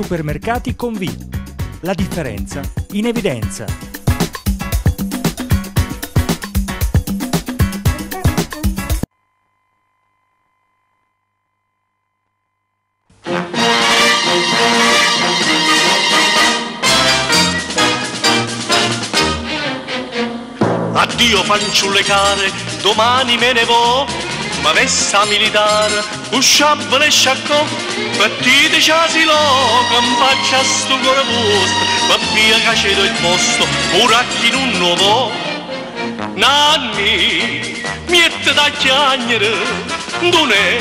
supermercati con V. La differenza in evidenza. Addio fanciulle care, domani me ne vo, ma vessa militare, usciabile e sciaccò, partite ciasilo, che mi faccia sto cuore vostro, ma via che c'è il posto, muracchi non nuovo. Nanni, miette da chiagnere, non è,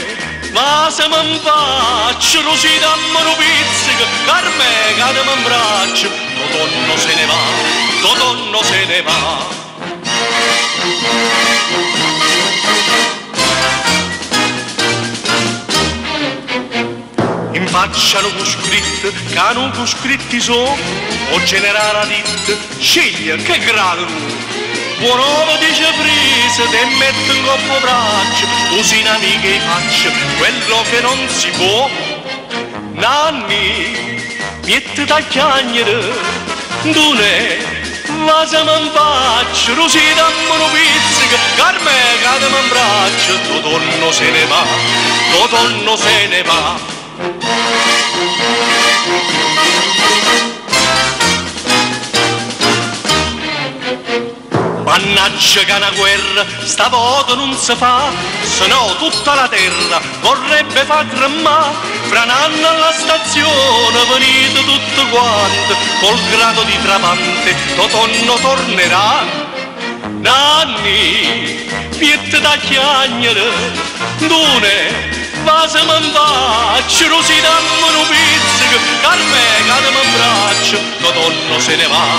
ma se mi faccio, rosì dammi un pizzico, carme cade mi abbraccio, Totonno se ne va, Totonno se ne va. In faccia non scritto, che non scritti so, o generale dit, sceglie che grado. Buon uomo dice prese, te metto in coppo braccio, così in amiche faccio quello che non si può. Nanni, miette da chiagnere, dunè, ma se mi faccio, così dammi un pizzico, carme cade mi abbraccio, Totonno se ne va, Totonno se ne va. Mannaggia che una guerra, sta volta non si fa, se no tutta la terra vorrebbe far tremare. Fra un anno alla stazione venite tutto quanto, col grado di tramante Totonno tornerà. Nanni, piette da chiagnere, dune, ma se mi faccio, così dammi un pizzico, carme cade mi abbraccio, Totonno se ne va,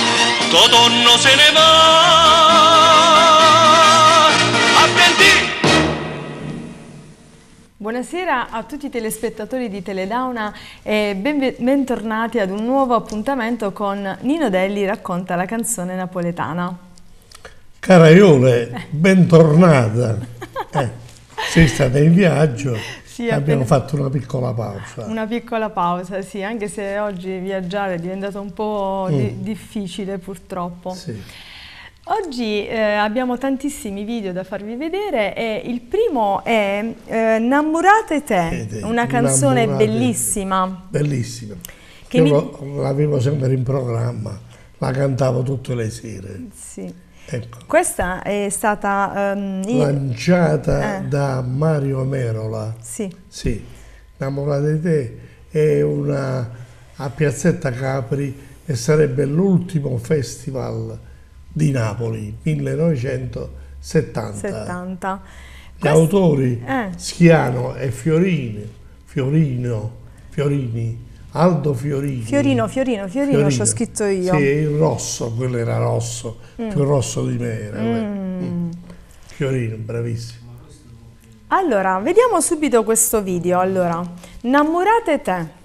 Totonno se ne va. Buonasera a tutti i telespettatori di Teledauna e bentornati ad un nuovo appuntamento con Nino Delli racconta la canzone napoletana. Cara Iole, bentornata. Sei stata in viaggio, sì, abbiamo fatto una piccola pausa. Una piccola pausa, sì, anche se oggi viaggiare è diventato un po' difficile purtroppo. Sì. Oggi abbiamo tantissimi video da farvi vedere e il primo è Innamorate te, una canzone bellissima. Bellissima. Che io l'avevo sempre in programma, la cantavo tutte le sere. Sì. Ecco. Questa è stata lanciata da Mario Merola. Sì. Sì. Innamorate te è una a Piazzetta Capri e sarebbe l'ultimo festival di Napoli, 1970. Gli autori Schiano e Fiorini, Aldo Fiorini. Fiorino, ci ho scritto io. Sì, il rosso, quello era rosso, più rosso di me era. Fiorino, bravissimo. Allora, vediamo subito questo video. Allora, Innamorate te.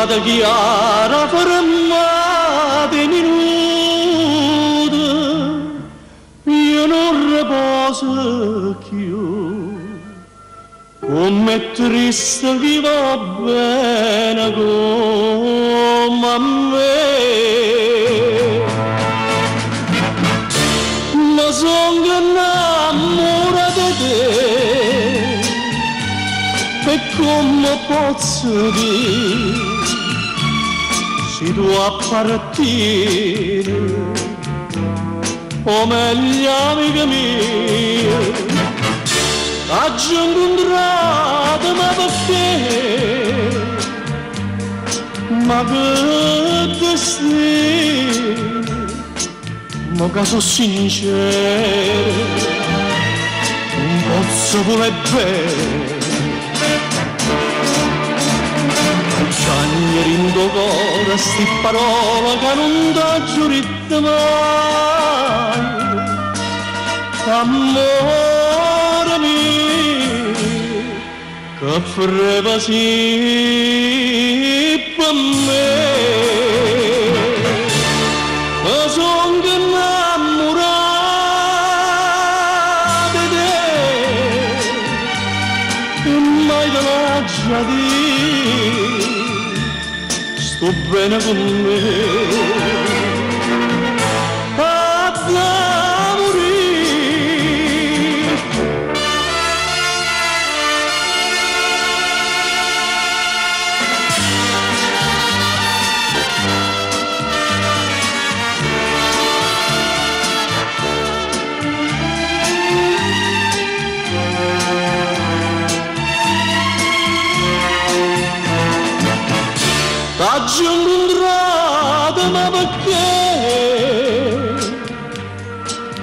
Da chiara fermata in nuda, io non riposo più, come triste chi va bene come a me. Ma sono innamorata di te, e come posso dire si doit partire, o meglio amica mia, oggi incontrata ma perché, ma che destino, ma che sono sincero, non posso voler bene, Gianni rindo sti parole che non t'ho giurito mai. Amore mio, che freva sì per me. Sono innamorato di te e mai te l'ho detto, sto bene con me. T'ho incontrato ma perché?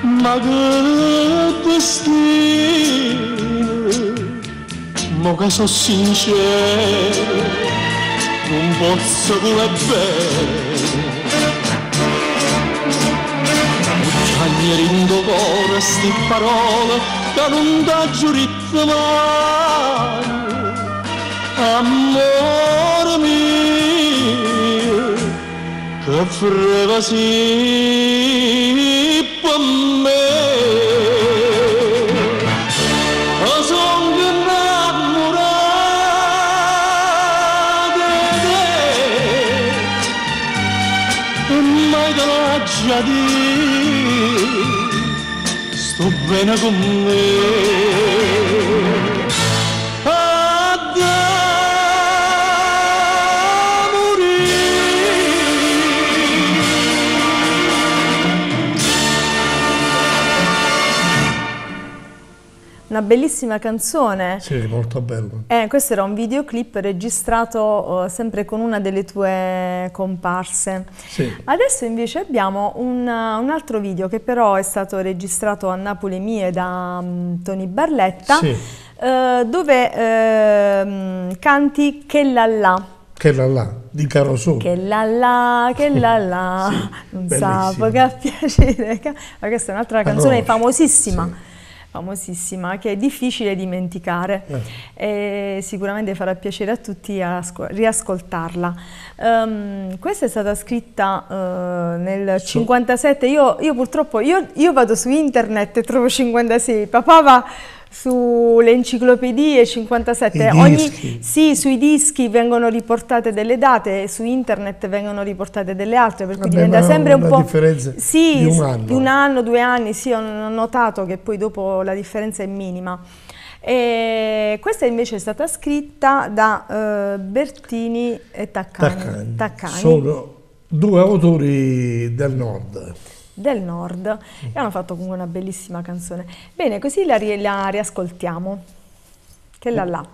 Ma che destino, ma che so sincero, non posso voler bene. Bucciaglieri in cuore sti parole che non t'ho giurito mai. Amore mio, che freva sì per me. Sono innamorato di te e mai te l'ho già detto, sto bene con me. Una bellissima canzone. Sì, molto bello. Questo era un videoclip registrato sempre con una delle tue comparse. Sì. Adesso invece abbiamo un altro video che però è stato registrato a Napoli Mie da Tony Barletta, Sì. Dove canti Che la la. Che la la, di Caroso. Che la la, che la la, Sì, non bellissimo. sapo che piacere. Ma questa è un'altra canzone Conosci, famosissima. sì. Famosissima, che è difficile dimenticare e sicuramente farà piacere a tutti riascoltarla. Questa è stata scritta nel 57, io purtroppo io vado su internet e trovo 56, papà va sulle enciclopedie 57, sì, sui dischi vengono riportate delle date e su internet vengono riportate delle altre, per cui diventa sempre un po' differenza sì, di un anno. 2 anni, sì, ho notato che poi dopo la differenza è minima. E questa invece è stata scritta da Bertini e Taccani. Sono due autori del nord. E hanno fatto comunque una bellissima canzone. Bene, così la riascoltiamo. Che la la.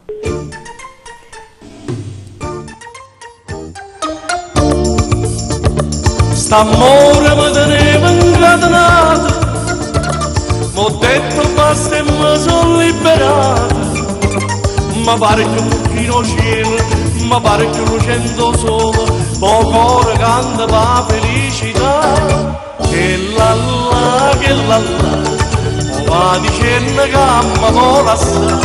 St'amore mi teneva incatenato, m'ho detto basta e mi sono liberato. Ma pare che un pochino cielo, ma pare che un cento sole, poco ora canta la felicità. Che la la, va dicendo che mi vola sta,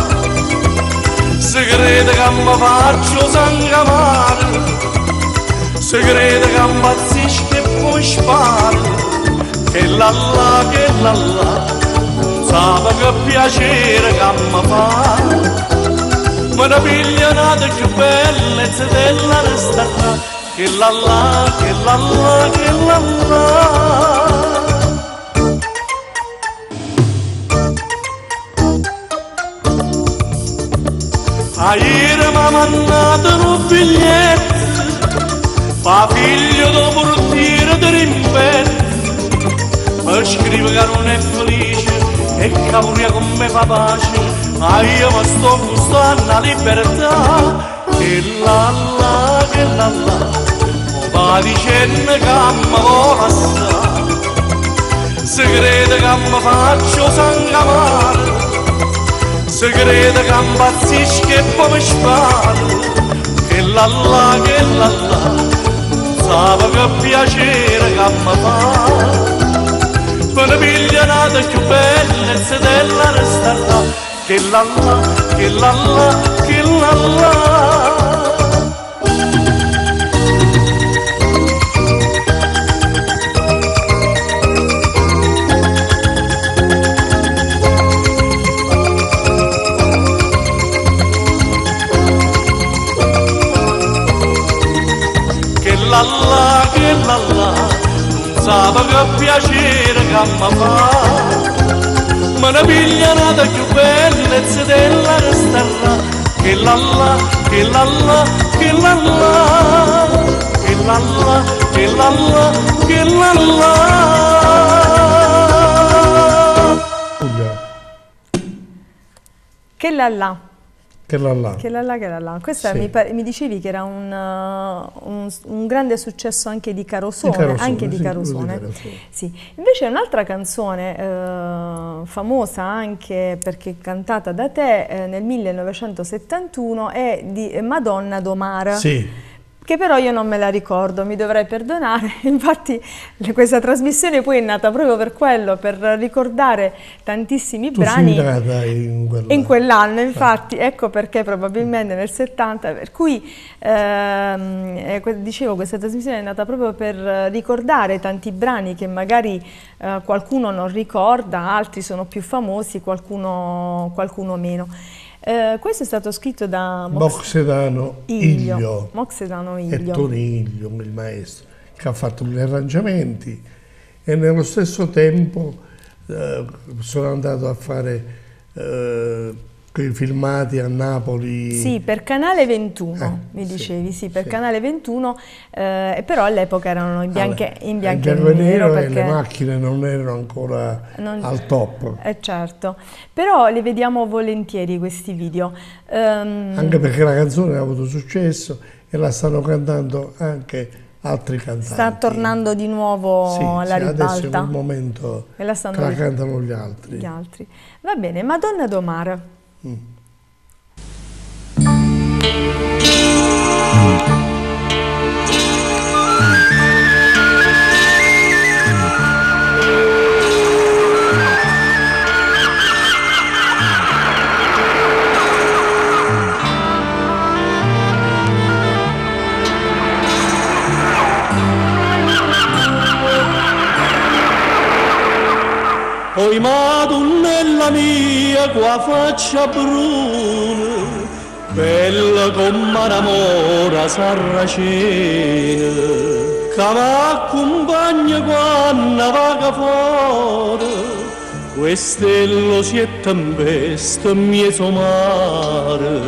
se crede che mi faccio sangamare, se crede che impazzisco e poi sparo. Che la la, non sa che piacere che mi fa, me ne piglia una più bellezza della resta. Che la la, che la la, che la la. Ieri mi ha mandato un biglietto, fa figlio del portiere di rimpetto, mi scrive che non è felice e che pure con me fa pace, ma io mi sto gustando la libertà. Che la la, va dicendo che mi vola sta, se crede che mi faccio sangamare, se crede che impazzisco e poi mi sparo. Che la la, non che piacere che mi fa. Me ne piglia nata più bella e se della resterà. Che la la, che la la, che la la. Che la la, non sa che piacere che mi fa. Me ne piglia nata più bella e se della resterà. Che la la, che la la, che la la, che la la, che la la, che la la. Che la la. Che la la. Che la la, che la la. Questa Sì. mi dicevi che era un grande successo anche di Carosone, anche di sì, Carosone. quello di Carosone. Sì. Invece un'altra canzone famosa anche perché cantata da te nel 1971 è di Madonna do Mar. Sì. Che però io non me la ricordo, mi dovrei perdonare. Infatti questa trasmissione poi è nata proprio per quello, per ricordare tantissimi brani in quell'anno, infatti ecco perché probabilmente nel 70, per cui dicevo questa trasmissione è nata proprio per ricordare tanti brani che magari qualcuno non ricorda, altri sono più famosi, qualcuno meno. Questo è stato scritto da Moxedano Iglio e Toni Iglio, il maestro, che ha fatto gli arrangiamenti e nello stesso tempo sono andato a fare quei filmati a Napoli. Sì, per Canale 21, mi dicevi, sì, per Canale 21, però all'epoca erano in bianco e nero perché le macchine non erano ancora al top. Certo, però li vediamo volentieri questi video. Anche perché la canzone ha avuto successo e la stanno cantando anche altri cantanti. Sta tornando di nuovo alla ribalta. Adesso è il momento che la cantano gli altri. Va bene, Madonna do Mar. Oi Madonnella mia, qua faccia bruna, bella come un'amora sarracena, che m'accompagna quando vaga fuori, questo si è tempesta mezzo mare,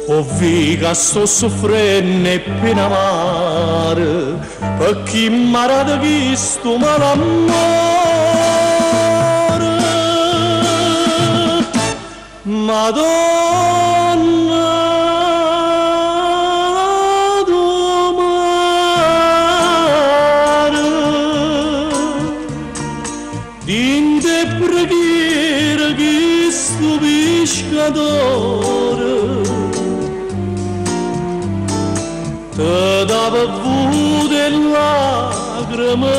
o viga sto soffrendo e pena amare, per chi m'ha dato questo malamore. Madonna do Mar, dinte preghiera che sto pescatore te dava vude lacrime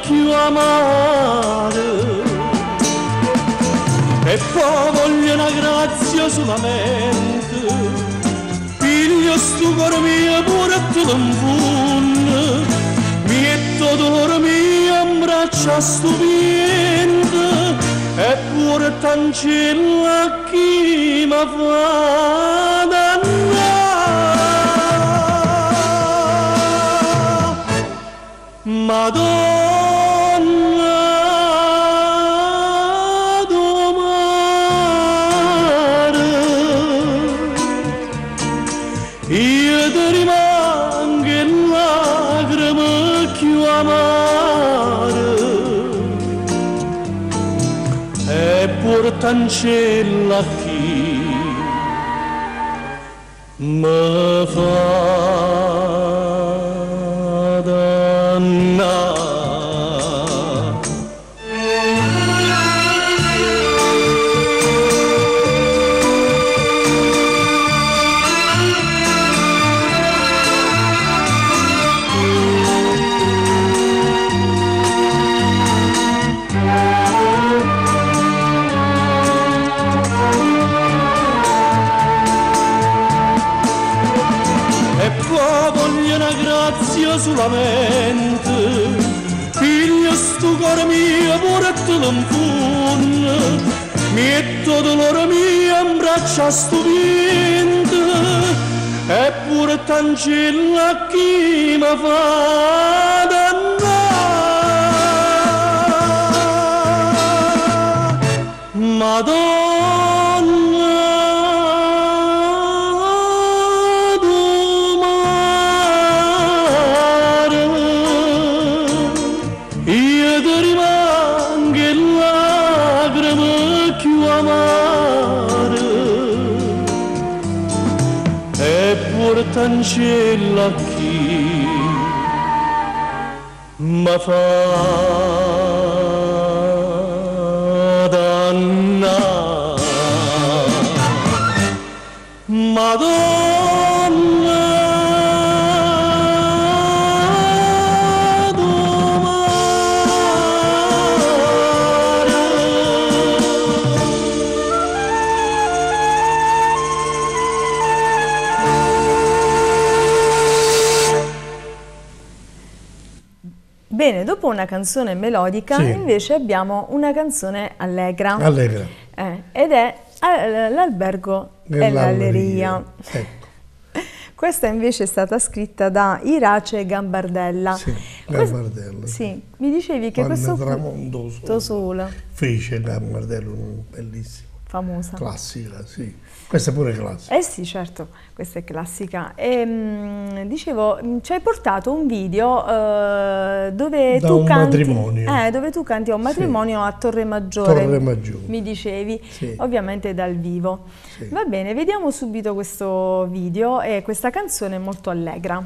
più amare. E poi voglio una grazia solamente, piglio sto cuore mio pure tu l'impunne, mi metto d'oro mio in braccia sto vento, e pure t'ancella chi mi fa dannare. Madonna cancella chi mi fa dannare. ringrazio solamente, figlio sto cuore mio, pure te l'infunno, metto dolore mio in braccia stupendo, eppure t'ancella chi mi fa dannare. Madonna, domare, io ti rimango in lacrime più amare, eppure t'ancella chi mi fa Madonna, domare. Bene, dopo una canzone melodica, Sì. invece abbiamo una canzone allegra. Allegra. Ed è L'albergo e l'alleria. Ecco. Questa invece è stata scritta da Irace Gambardella. Sì, Gambardella. Sì, mi dicevi che Quando questo tramonto solo fece Gambardella, bellissimo. famosa. Classica, sì. Questa è pure classica. Eh sì, certo, questa è classica. E, dicevo, ci hai portato un video dove Da tu un canti, matrimonio. dove tu canti a un matrimonio a Torre Maggiore. Torre Maggiore. Mi dicevi, Sì. ovviamente dal vivo. Sì. Va bene, vediamo subito questo video e questa canzone è molto allegra.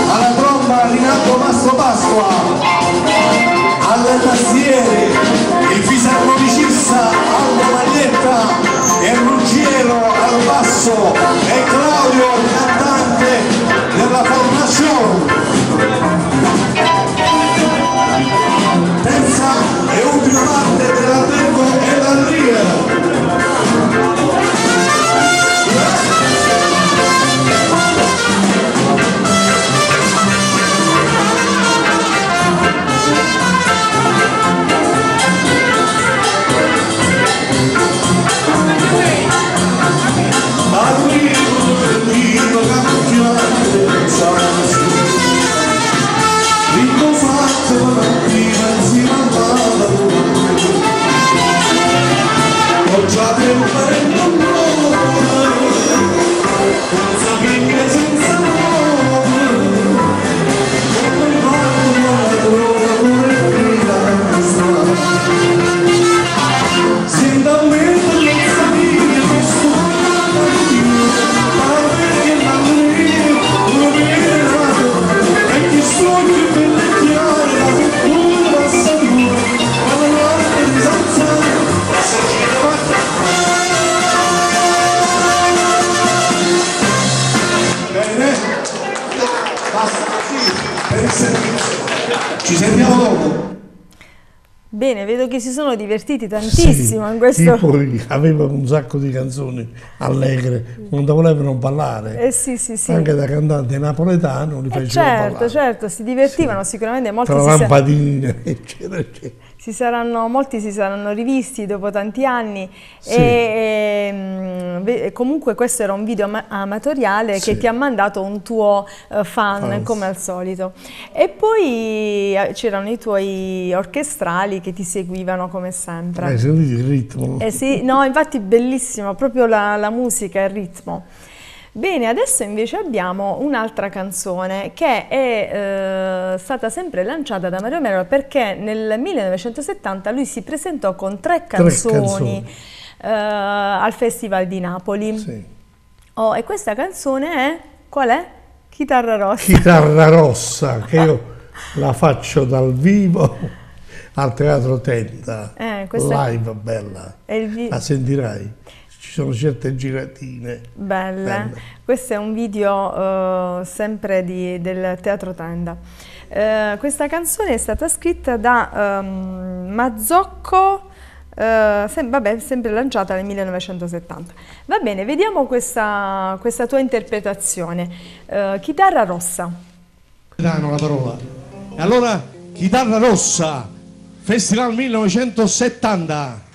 alla tromba Rinato Mastro Pasqua, alle tastiere il fisarmonicista Aldo Maglietta e Ruggiero al basso e Claudio il cantante della formazione. Terza e ultima parte dell'albergo e l'alleria. Ma lui Basta così per il servizio. Ci sentiamo dopo. Bene, vedo che si sono divertiti tantissimo in questo... Poi avevano un sacco di canzoni allegre, quando volevano ballare. Sì. Anche da cantante napoletano li facevano ballare. Certo, si divertivano sicuramente. Molti tra lampadine, eccetera, eccetera. Molti si saranno rivisti dopo tanti anni e comunque questo era un video amatoriale che ti ha mandato un tuo fan come al solito, e poi c'erano i tuoi orchestrali che ti seguivano come sempre. Hai sentito il ritmo? Sì, no, infatti bellissimo, proprio la musica e il ritmo. Bene, adesso invece abbiamo un'altra canzone che è stata sempre lanciata da Mario Mero, perché nel 1970 lui si presentò con tre canzoni. Al Festival di Napoli. Sì. E questa canzone è, qual è? Chitarra Rossa. Chitarra Rossa, che io la faccio dal vivo al Teatro Tenda, live bella, la sentirai. Ci sono certe giratine belle. Questo è un video sempre del Teatro Tenda. Questa canzone è stata scritta da Mazzocco, sempre lanciata nel 1970. Va bene, vediamo questa tua interpretazione. Chitarra Rossa. Danno la parola. E allora, Chitarra Rossa, Festival 1970.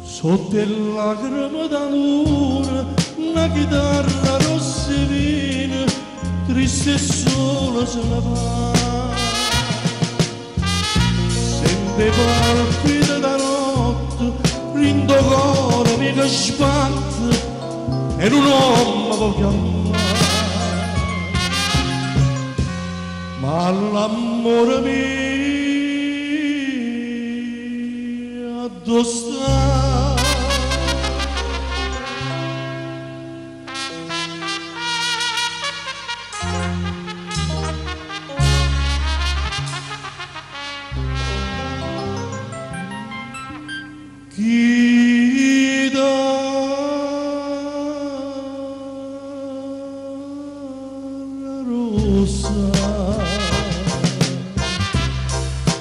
Sotto il lacrime da luna, una chitarra rossa e vina, triste e sola se ne va. Sente palpita da notte, rindo cuore mi che sbatte, e un uomo può chiamare. Ma l'amore mio dove sta?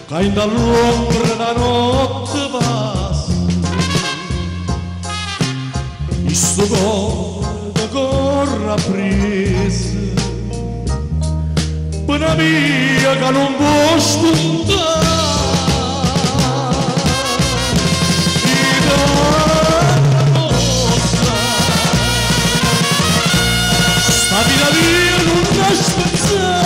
Cain dall'ombra la notte passa, il suo cuore corre appreso, buona mia che non può spuntare. Chitarra rossa, sta vita mia non da spezzare.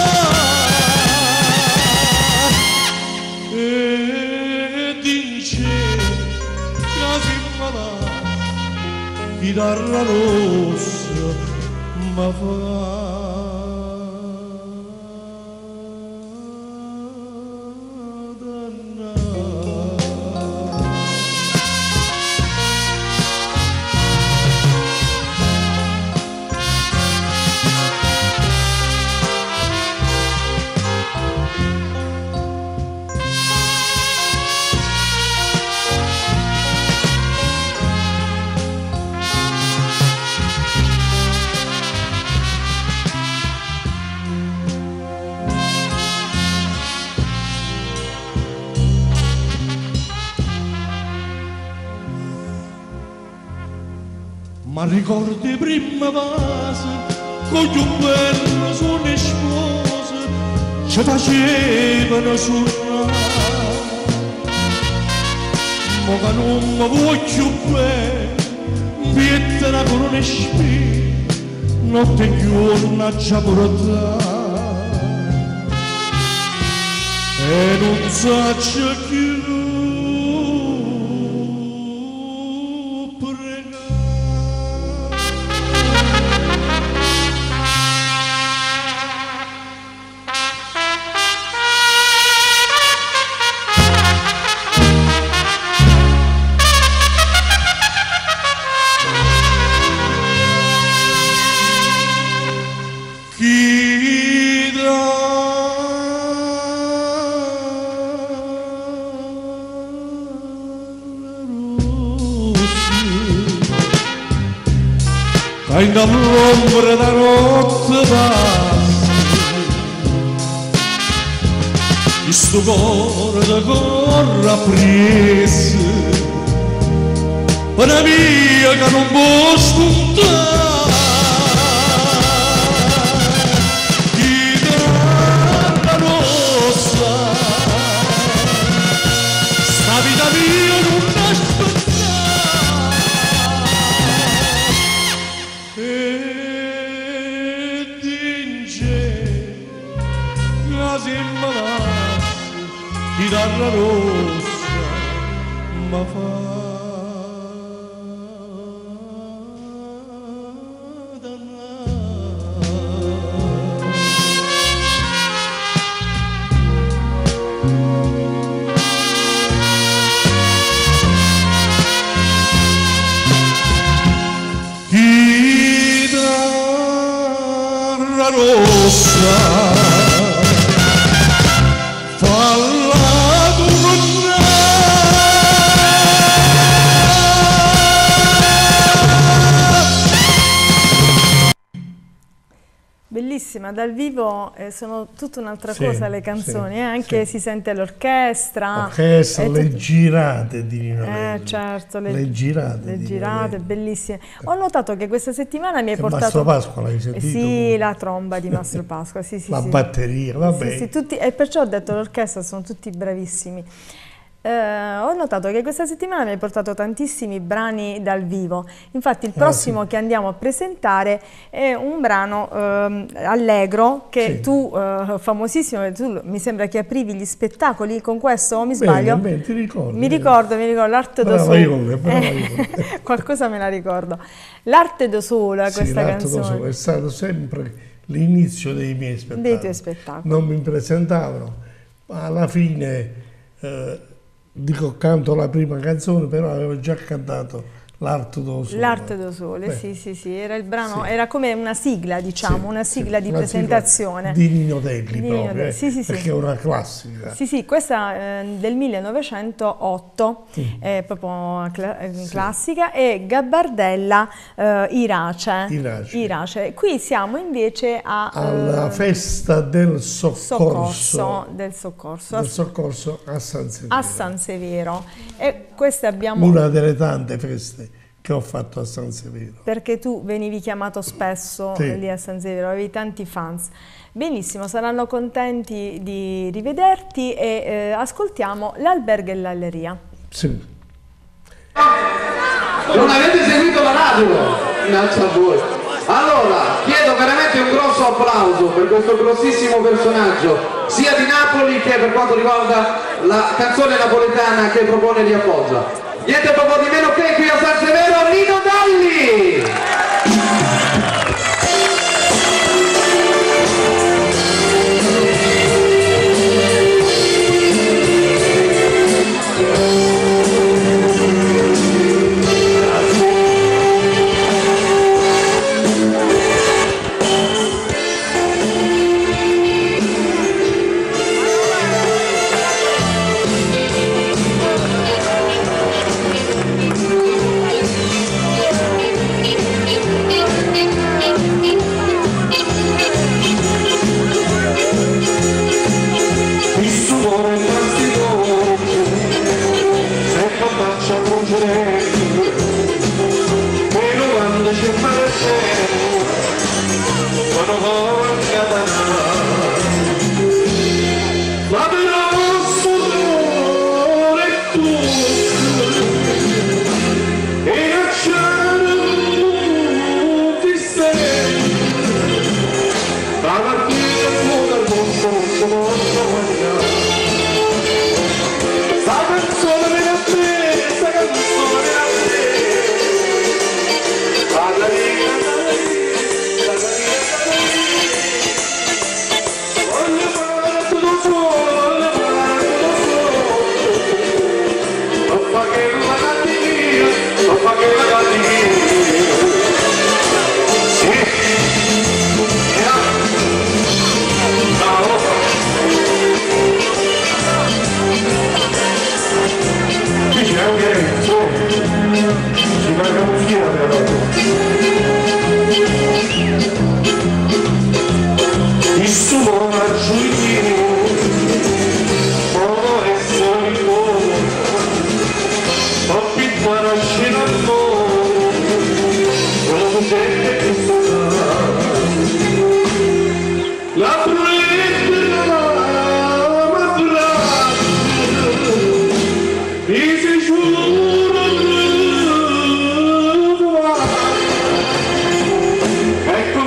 Chitarra rossa ma fa ma ricordi prima vase, con gli bello sulle spose, ci facevano suonare. Ma che non mi voglio bene, pietra con un spina, notte e giorno a già portare. E non so più nell'ombra da notte passi, questo cuore da corre appresso, per mia che non può spuntare. Chitarra rossa, sta vita mia non aspettare. E dice che si imbalasse, chitarra rossa, ma fa rossa, falla Bellissima, dal vivo sono tutta un'altra cosa le canzoni, anche si sente l'orchestra. Le girate di Nino Nelli. Certo, le girate bellissime. Ho notato che questa settimana mi hai portato... Mastro Pasqua l'hai sentito? Sì, la tromba di Mastro Pasqua, la batteria, vabbè. Sì, tutti, e perciò ho detto l'orchestra sono tutti bravissimi. Ho notato che questa settimana mi hai portato tantissimi brani dal vivo, infatti il prossimo che andiamo a presentare è un brano allegro che tu, famosissimo, tu mi sembra che aprivi gli spettacoli con questo, o mi sbaglio? Bene, ti ricordo. Mi ricordo, l'Arte do Sole. Qualcosa me la ricordo. L'Arte do Sole, questa canzone. È stato sempre l'inizio dei miei spettacoli. Dei tuoi spettacoli. Non mi presentavano, ma alla fine... dico, canto la prima canzone, però avevo già cantato L'Arte do Sole. L'Arte do Sole, sì, era il brano, era come una sigla, diciamo, una sigla di presentazione. Di Nino Nelli proprio, perché è una classica. Sì, questa del 1908, è proprio classica, e Gabbardella Irace. Qui siamo invece alla festa del soccorso. Del soccorso a San Severo. A San Severo. E queste abbiamo... Una delle tante feste che ho fatto a San Severo. Perché tu venivi chiamato spesso lì a San Severo, avevi tanti fans. Benissimo, saranno contenti di rivederti e ascoltiamo L'Albergo e l'Alleria. Sì. Non avete seguito la radio? Innanzi a voi. Allora, chiedo veramente un grosso applauso per questo grossissimo personaggio, sia di Napoli che per quanto riguarda la canzone napoletana che propone Lia Foggia. Niente poco di meno che qui a San Severo, Nino Nelli! il suo marciulino può essere il buono ho pittare a scena al mondo come gente che sta la pruletta la maturata mi si giura ecco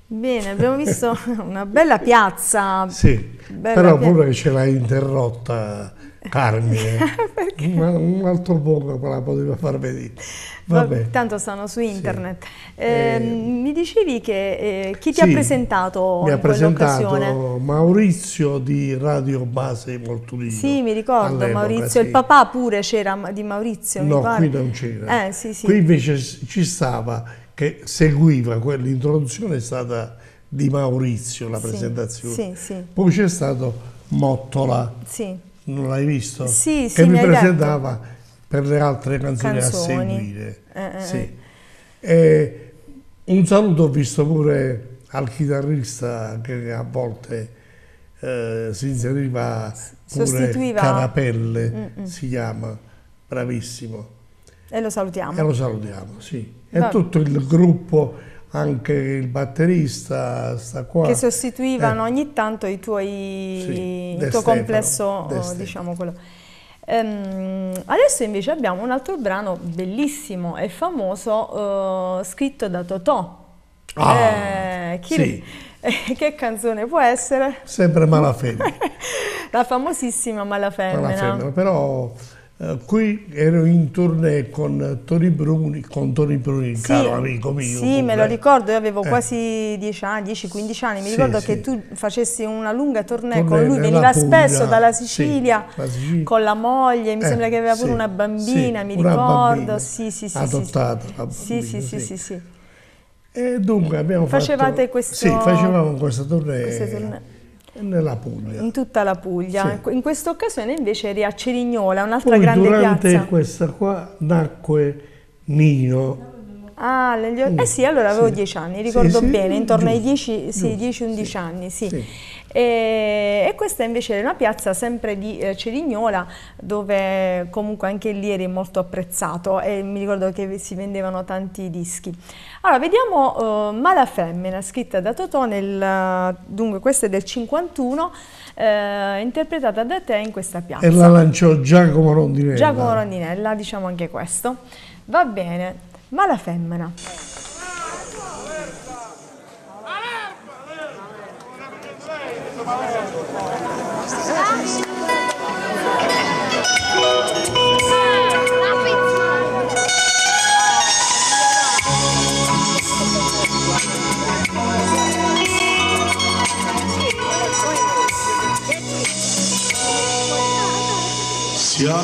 Bene, abbiamo visto una bella piazza. Sì, bella però pure ce l'ha interrotta Carmine. un altro poco la poteva far vedere. Vabbè. Tanto stanno su internet. Sì. Mi dicevi che chi ti ha presentato mi in quell'occasione? Mi ha presentato Maurizio di Radio Base Moltulino. Sì, mi ricordo Maurizio, sì. Il papà pure c'era di Maurizio, no, mi pare. qui non c'era. Sì, sì. Qui invece ci stava, che seguiva quell'introduzione, è stata di Maurizio la presentazione. Sì, sì. Poi c'è stato Mottola. Sì. Non l'hai visto? Sì, sì, che mi presentava per le altre canzoni a seguire. Sì. Un saluto ho visto pure al chitarrista che a volte si inseriva pure Carapelle, si chiama, bravissimo. E lo salutiamo. E lo salutiamo, sì. E tutto il gruppo, anche il batterista sta qua. Che sostituivano ogni tanto il tuo complesso, diciamo quello. Adesso invece abbiamo un altro brano bellissimo e famoso scritto da Totò. Sì. Che canzone può essere? Sempre Malafemmina. La famosissima Malafemmina. Però qui ero in tournée con Tony Bruni, sì, caro amico mio. Sì, pure. me lo ricordo, io avevo quasi 10-15 anni, mi ricordo che tu facessi una lunga tournée con lui, veniva spesso dalla Sicilia, con la moglie, mi sembra che aveva pure una bambina, mi ricordo. Sì, adottata. Sì. E dunque abbiamo facevamo questa tournée. Nella Puglia. In tutta la Puglia. Sì. In questa occasione invece eri a Cerignola, un'altra Poi grande piazza. Durante questa qua nacque Nino. Sì, allora avevo 10 anni, ricordo bene, intorno ai 10-11 anni, sì. E questa invece è una piazza sempre di Cerignola, dove comunque anche lì eri molto apprezzato e mi ricordo che si vendevano tanti dischi. Allora, vediamo Malafemmina, scritta da Totò, dunque questa è del 51, interpretata da te in questa piazza. E la lanciò Giacomo Rondinella. Giacomo Rondinella, diciamo anche questo. Va bene, Malafemmina.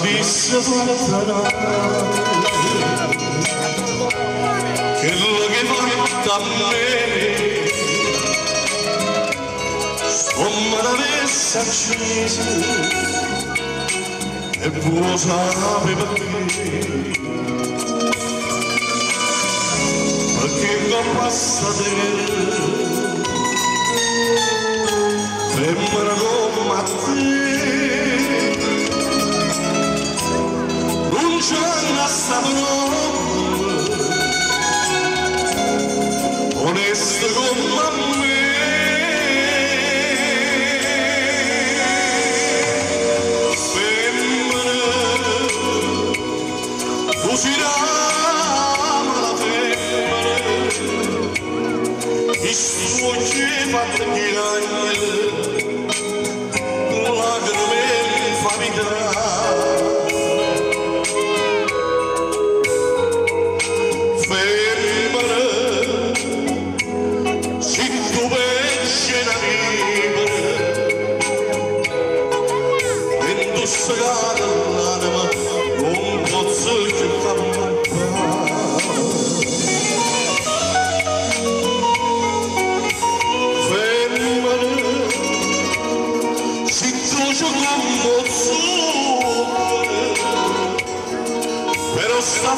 vista fatta quello che fa a me somma da messa accesa e può sapere perché non passa te femmina come te non c'è una stato onesto come me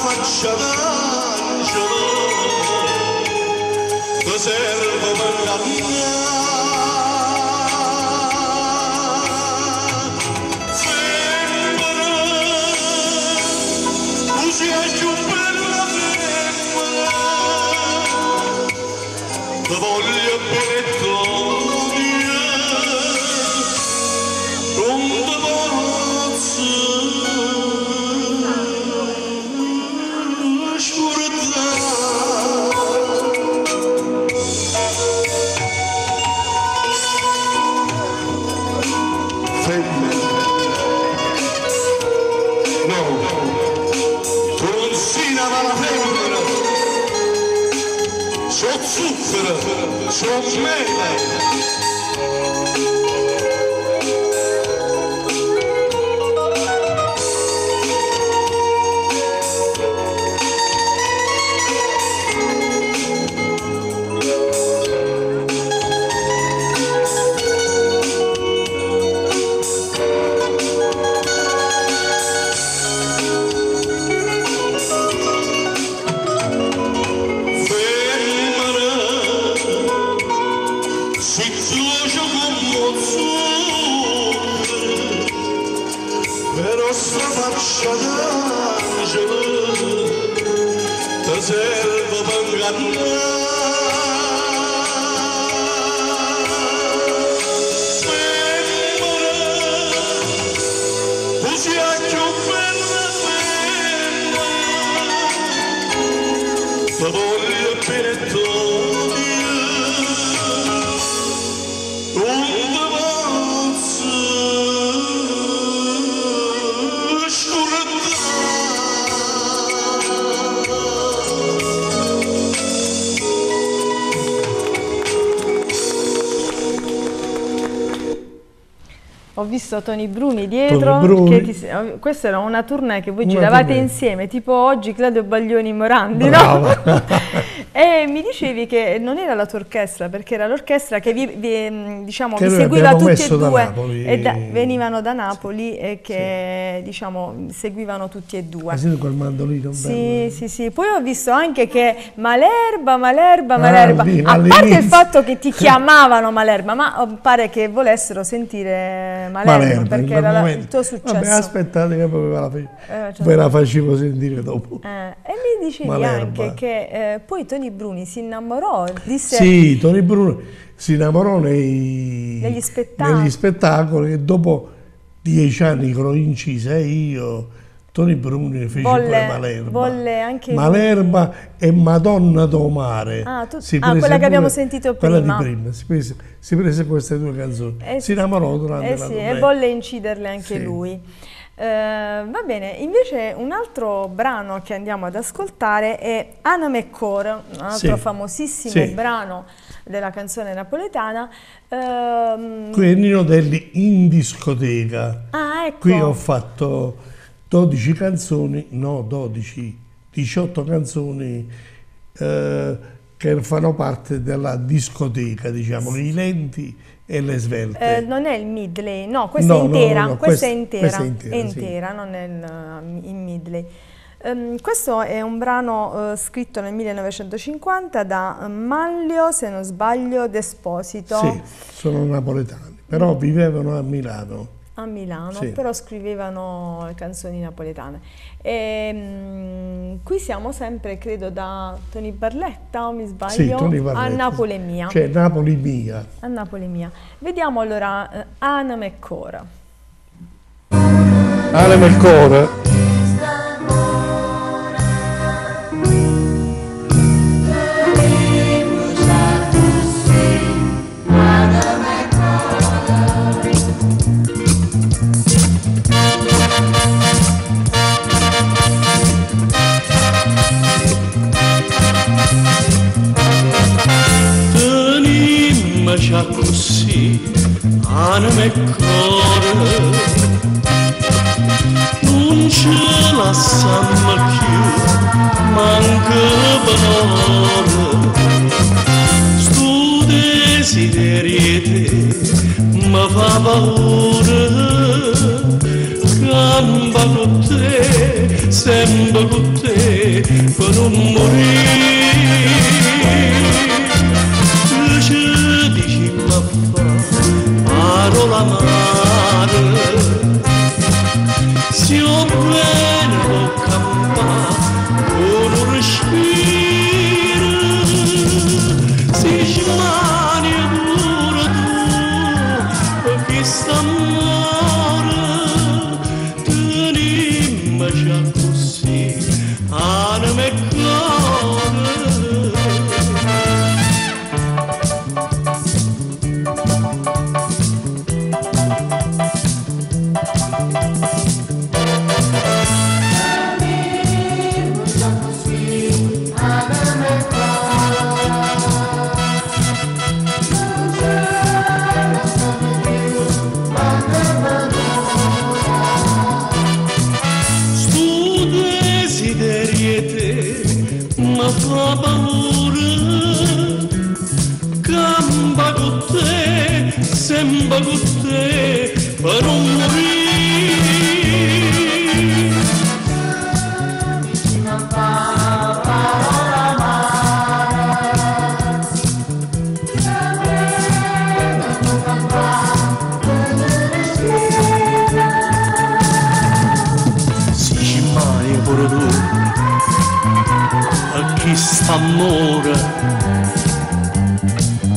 faccia d'angelo ti servo per camminare femmina tu sei più bella femmina ti voglio bene mia non ti posso sono mele però sta faccia d'angelo ti servo per ingannare femmina tu sei più bella femmina ti voglio bene Ho visto Tony Bruni dietro, questa era una tournée che voi giravate insieme, tipo oggi Claudio Baglioni Morandi, no? E mi dicevi che non era la tua orchestra, perché era l'orchestra che diciamo, vi seguiva tutti e due, venivano da Napoli e che diciamo seguivano tutti e due. Hai sentito quel mandolino? Sì, sì, sì. Poi ho visto anche che Malerba, a parte il fatto che ti chiamavano Malerba, ma pare che volessero sentire Malerba perché era il tuo successo. Vabbè, aspettate che poi ve la facevo sentire dopo. E mi dicevi anche che poi Tony Bruni si innamorò, disse... Sì, Tony Bruni si innamorò negli spettacoli e dopo 10 anni che l'ho incisa io, Tony Bruni fece pure Malerba. Volle anche Malerba e Madonna do Mare. Quella che abbiamo sentito prima. Quella di prima, si prese queste due canzoni, si innamorò durante la tournée. E volle inciderle anche lui. Va bene, invece un altro brano che andiamo ad ascoltare è Aname Core, un altro famosissimo brano della canzone napoletana. Qui è Nino Delli in discoteca. Ah, ecco. Qui ho fatto 12 canzoni, no 12, 18 canzoni che fanno parte della discoteca, diciamo, i lenti e le svelte. Non è il medley, no, questa è intera, no, questa è intera, è intera, sì. non è il medley. Questo è un brano scritto nel 1950 da Manlio, se non sbaglio, D'Esposito. Sì, sono napoletani, però vivevano a Milano. A Milano, sì. Però scrivevano canzoni napoletane. Qui siamo sempre, credo, da Tony Barletta, o mi sbaglio? Sì, Tony Barletta. A Napoli mia. Cioè Napoli mia. A Napoli mia. Vediamo allora Anima e Cora. Anima e Cora. Già così, anima e cuore, non ce la sanno più, manca valore. Sto desiderio mi fa paura, gamba con te, sempre con te, per non morire. Parola amare, se io bene lo campa con un respiro, si rimane pure tu, perché st'amore tenimmo già così, anima e cuore. fa paura, gamba con te, sembra con te, per non morire. Si ci mai pure tu, a chi sta amore,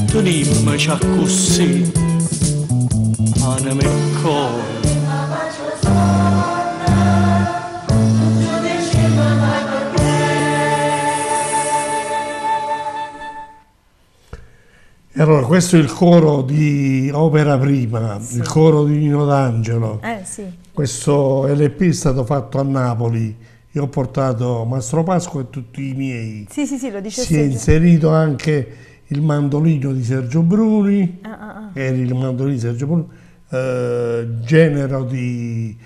tenimmo già così, anima e cuore. Allora, questo è il coro di Opera Prima, sì. Il coro di Nino D'Angelo. Sì. Questo LP è stato fatto a Napoli. Io ho portato Mastro Pasqua e tutti i miei. Sì, lo dice. Si è inserito anche il mandolino di Sergio Bruni, era il mandolino di Sergio Bruni, genero di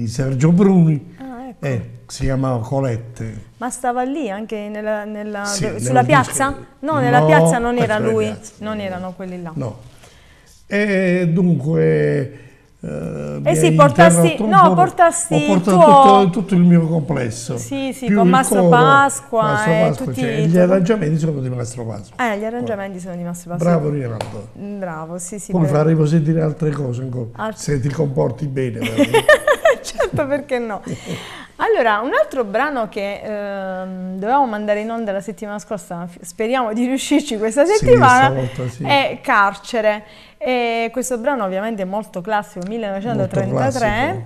Sergio Bruni, ecco. Si chiamava Colette. Ma stava lì anche sì, sulla piazza? No, nella piazza non era lui, piazza, non erano quelli là. No. E dunque... sì, portasti tutto il mio complesso. Sì, con Mastro Pasqua e tutti cioè, gli arrangiamenti sono di Mastro Pasqua. Gli arrangiamenti sono di Mastro Pasqua. Bravo Rinaldo. Bravo, sì. Poi faremo sentire altre cose ancora, se ti comporti bene. Certo, perché no? Allora, un altro brano che dovevamo mandare in onda la settimana scorsa, speriamo di riuscirci questa settimana, sì. È Carcere. E questo brano ovviamente è molto classico, 1933,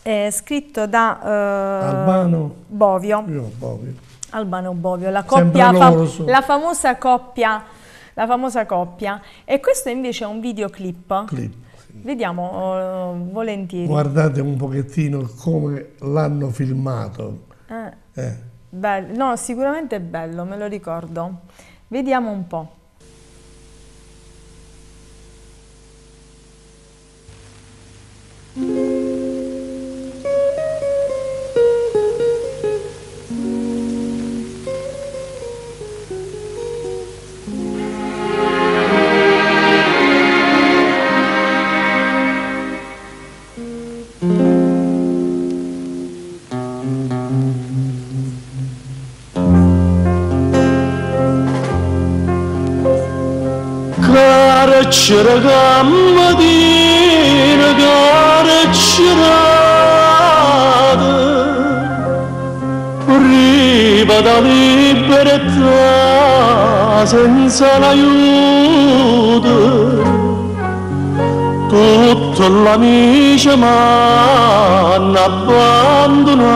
è scritto da Albano Bovio. Bovio. Albano Bovio, la coppia, la famosa coppia. E questo invece è un videoclip. Vediamo volentieri. Guardate un pochettino come l'hanno filmato. Bello. No, sicuramente è bello, me lo ricordo. Vediamo un po'. Carcere mattina, carcerata, priva da libertà, senza l'aiuto, tutta l'amica m'hanno abbandonato.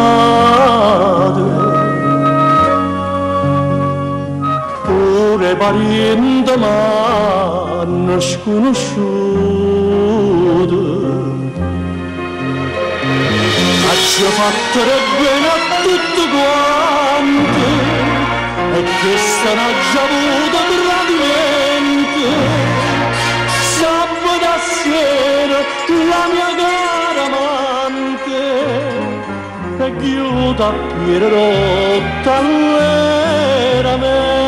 Pure parenti m'hanno sconosciuto. Faccio fatto bene a tutti quanti e questa non ha già avuto tradimento. Sabato sera la mia cara amante è chiusa a piede rotta veramente.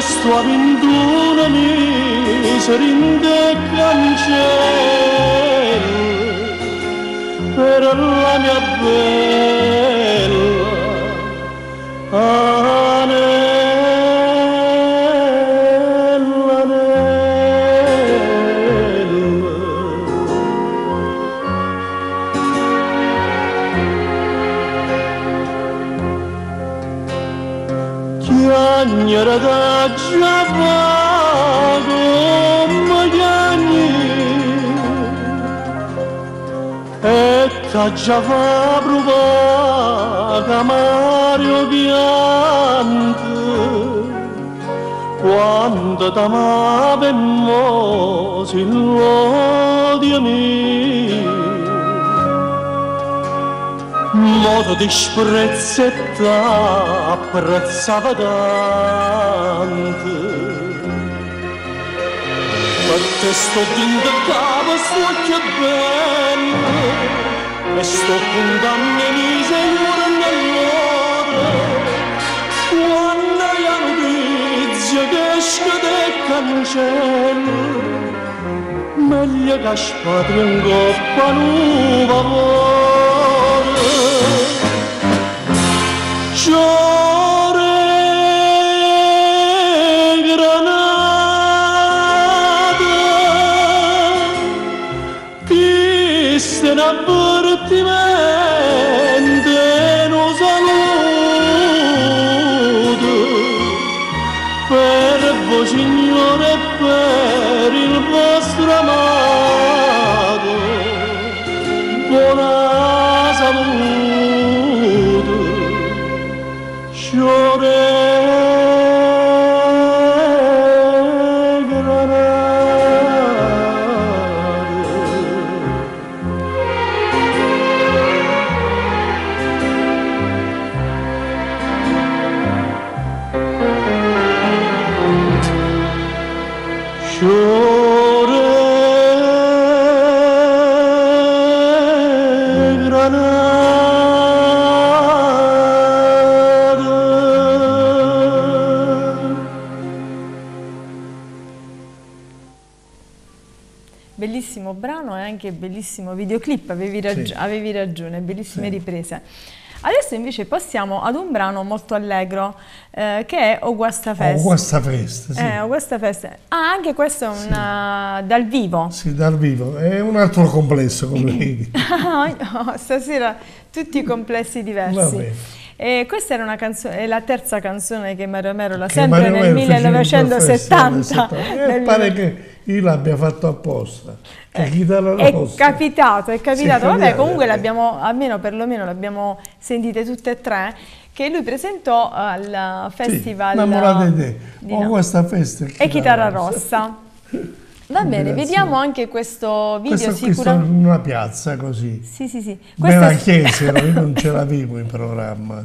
Sto avventura mi serinde cancello per la mia bella Anella, Anella. Chiagnere da Giavago Magani e cacciava provata Mario piante quando t'amava e mo si l'odia mio. Modo di sprezzetta apprezzava tanto. Per te sto dentro capo, sto che bello e sto con dammi mise ora nell'ora. Quando hai la notizia che scade cancello, meglio che spadri in coppa nuova. Giore Granata, piste un avvertimento e un saluto per voi signore e per il vostro amato. Buona salute. Giore Bellissimo brano e anche bellissimo videoclip, avevi ragione, bellissime riprese. Adesso invece passiamo ad un brano molto allegro che è O Guasta Festa. O Guasta Festa, sì. O Guasta Festa. Ah, anche questo è un dal vivo. Sì, dal vivo. È un altro complesso, come vedi. No, stasera tutti complessi diversi. E questa era una canzone, è la terza canzone che Mario Mero sempre nel 1970. Pare che io l'abbia fatto apposta. È capitato. Vabbè, comunque l'abbiamo, almeno perlomeno l'abbiamo sentite tutte e tre, che lui presentò al festival di Guasta Festa e Chitarra Rossa. Va bene, vediamo anche questo video sicuramente. In una piazza così. Sì. Nella chiesa, io non ce l'avevo in programma.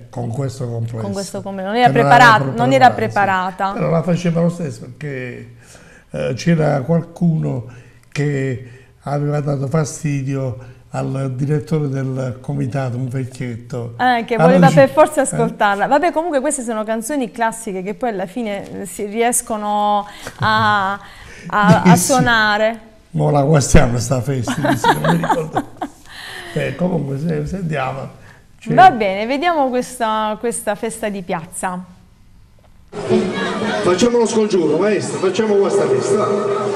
Con questo complesso. Con questo complesso. Non era preparata. Però la faceva lo stesso perché c'era qualcuno che aveva dato fastidio al direttore del comitato, un vecchietto. Che voleva per forza ascoltarla. Vabbè, comunque queste sono canzoni classiche che poi alla fine si riescono a suonare. Ma la guastiamo sta festa, non mi ricordo. Comunque sentiamo. Cioè... Va bene, vediamo questa festa di piazza. Facciamo lo scongiuro, maestro, facciamo questa festa.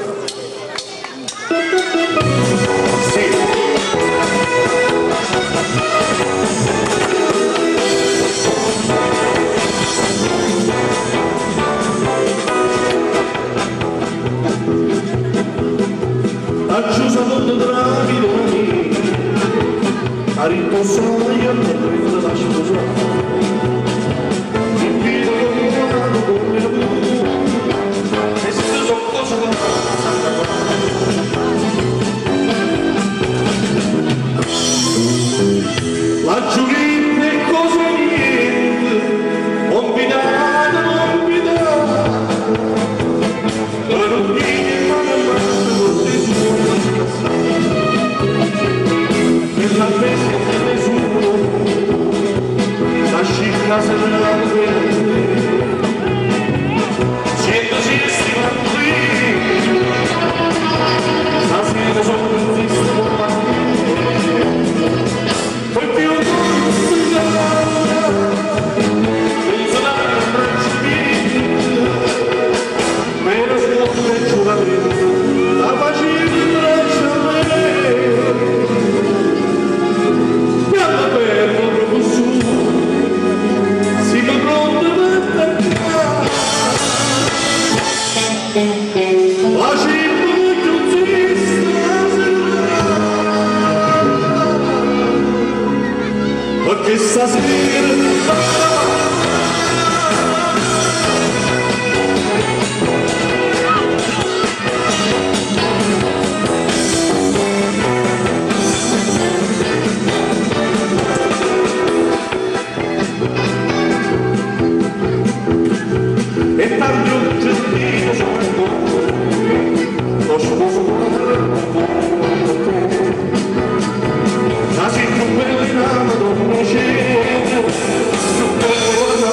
Acciusa tutto travidoni, a riposare io non la lascio solo. Invito con come lo e se so cosa la giurita è cosa niente, non mi dà, non mi dà, non mi dà. La bestia del nessuno, la scicca se ne va siendosi stima qui, la sera sono un triste poi più pensare a bracci meno scuola e giuramento, la pace di braccia a me. Perché stasera e tanto gentile sono lo sposo la si bellinata dopo cielo più bella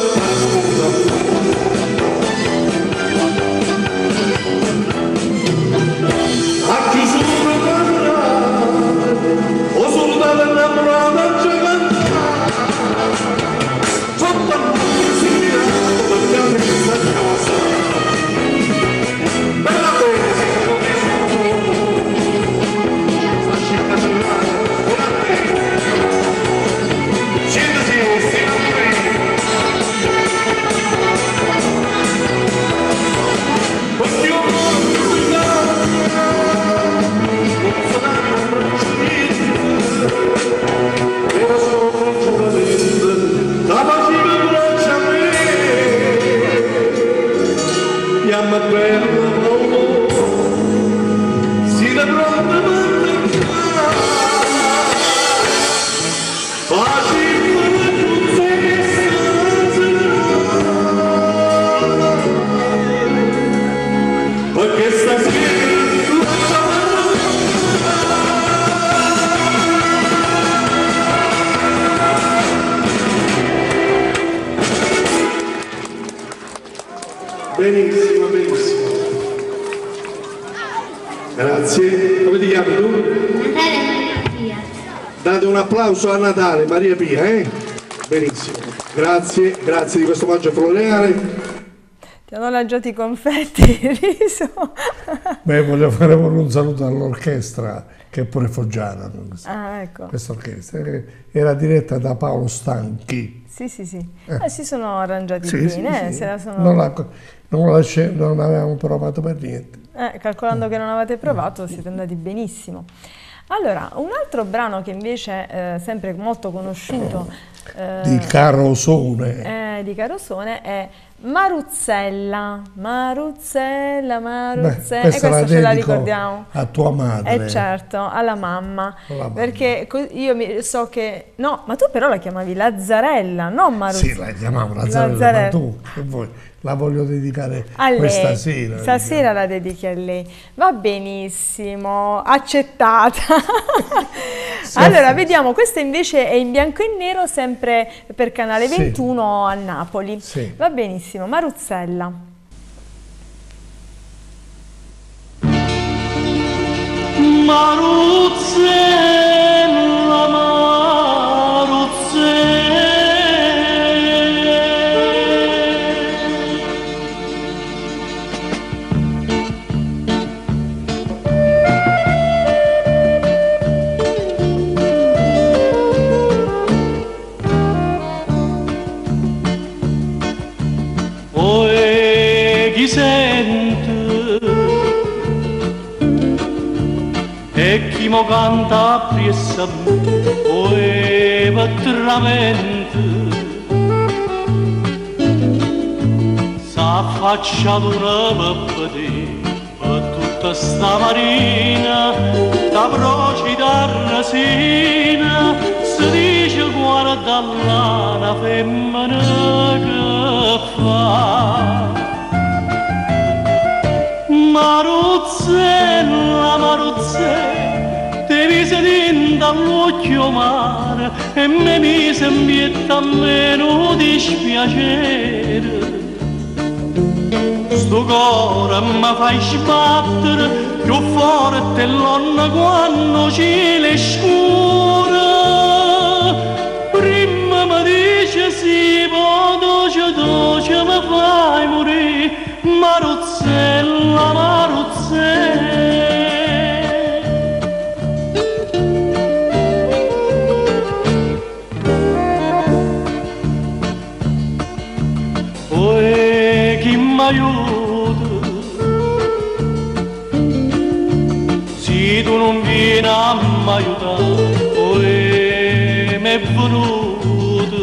a chiusura camminare o soldata innamorata già cantare sotto a musica perché questa cosa bella benissimo, benissimo. Grazie. Come ti chiami tu? Natale Maria Pia. Date un applauso a Natale Maria Pia, Benissimo. Grazie, grazie di questo omaggio floreale. Ti hanno lanciato i confetti, il riso. Beh, voglio fare un saluto all'orchestra che è pure foggiana. Ecco. Questa orchestra era diretta da Paolo Stanchi. Sì. Si sono arrangiati bene. Sì. Se la sono... Non avevamo provato per niente. Calcolando che non avete provato, siete andati benissimo. Allora, un altro brano che invece è sempre molto conosciuto di Carosone è Maruzzella, Maruzzella, Maruzzella. Beh, e questa ce la dedico ricordiamo. a tua madre. Certo, alla mamma. Perché io so che... No, ma tu però la chiamavi Lazzarella, non Maruzzella. Sì, la chiamavo Lazzarella, ma tu che vuoi? La voglio dedicare a questa lei. sera. Stasera la dedichi a lei. Va benissimo, accettata. Allora, vediamo, questa invece è in bianco e nero, sempre per Canale 21 a Napoli. Sì. Va benissimo, Maruzzella. Maruzzella, Maruzzella. Chi sente e chi mo canta appresso a me poi veramente s'affaccia d'una peppete per tutta sta marina da broci da resina si dice guarda là una femmina che fa. Maruzzella, Maruzzella, te mise dinta all'occhio mare e me mise in pietta meno dispiacere. Sto cuore mi fai sbattere più forte l'onna quando cielo è scuro. Prima mi dice sì, poi doce mi fai morire. Maruzzella, Maruzzella. Poi chi m'aiuta? Se tu non vieni a m'aiutare, poi m'è venuta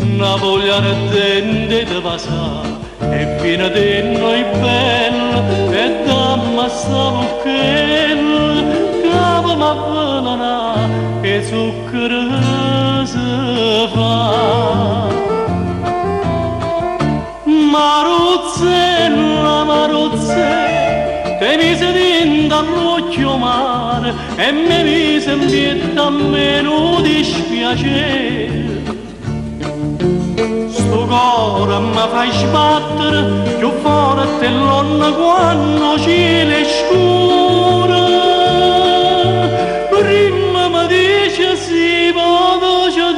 una voglia ardente di passare e piena di noi bella e dammi sta mucchella che m'avvelena e zucchero si fa. Maruzzella, Maruzzella, te mise dinta all'occhio mare e mi mise in pietta meno dispiacere. Sto cuore mi fai sbattere più forte l'onna quando cielo è scuro. Prima mi dice sì, poi doce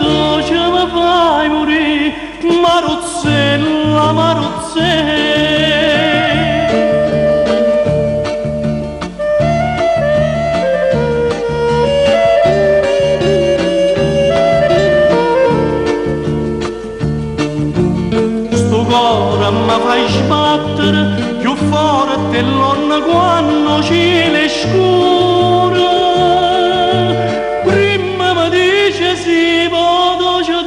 mi fai morire. Maruzzella, Maruzzella. Mi fai sbattere più forte l'onna quando cielo è scuro. Prima mi dice sì, poi doce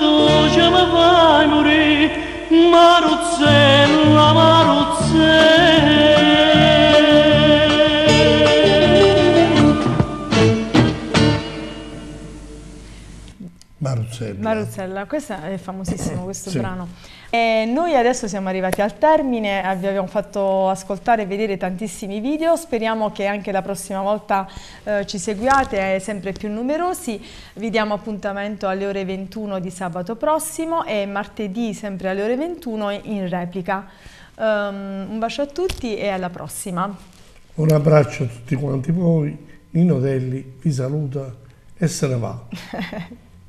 mi fai morire. Maruzzella, Maruzzella. Maruzzella, questo è famosissimo questo brano. E noi adesso siamo arrivati al termine, vi abbiamo fatto ascoltare e vedere tantissimi video, speriamo che anche la prossima volta ci seguiate sempre più numerosi. Vi diamo appuntamento alle ore 21 di sabato prossimo e martedì sempre alle ore 21 in replica. Un bacio a tutti e alla prossima. Un abbraccio a tutti quanti voi, Nino Delli vi saluta e se ne va.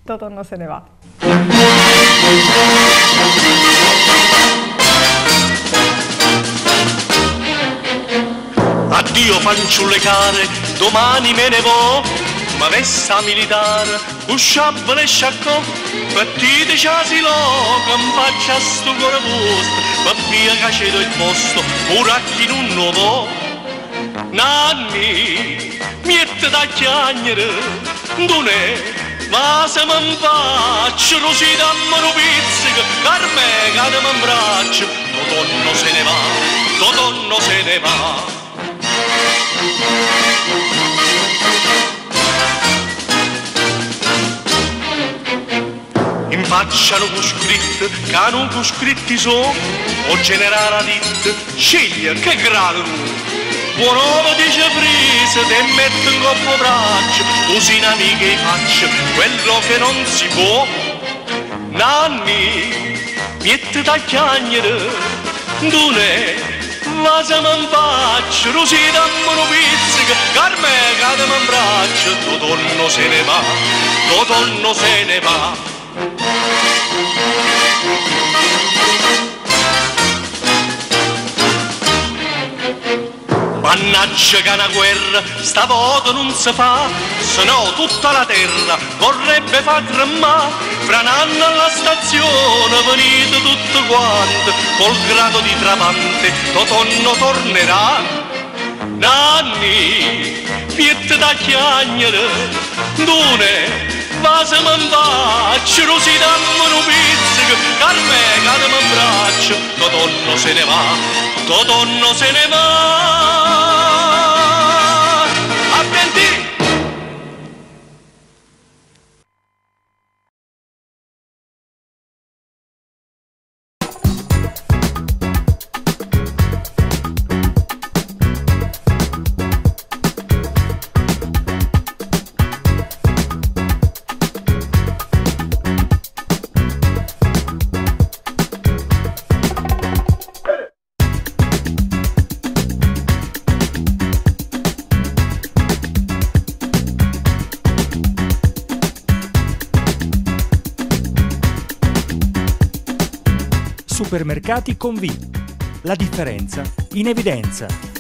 Totonno se ne va. Addio fanciulle care, domani me ne vo, ma vessa militare, usciabile e sciaccò, partite ciasilo, che impaccia sto cuore vostro, ma via che cedo il posto, muracchi in un nuovo. Nanni, miette da chiagnere, non è ma se mi faccio così dammi un pizzico, carme cademi in braccio, Totonno se ne va, Totonno se ne va. In faccia non scritto, che non scritti so, o generale dit, sceglie che grado buon uomo dice frise, te metto in coppo braccio, così in amiche faccio quello che non si può. Nanni, miette da chiagnere, dune, ma se mi faccio, così dammi un pizzico, carme cademi in braccio, Totonno se ne va, Totonno se ne va. Mannaggia che una guerra stavolta non si fa, se no tutta la terra vorrebbe far tremare. Fra un anno alla stazione venite tutti quanti, col grado di tramante Totonno tornerà. Nanni, fiette da chiagnere, dune, ma se mi faccio, così dammi un pizzico, carme cademi in braccio, Totonno se ne va, Totonno se ne va. Supermercati con V. La differenza in evidenza.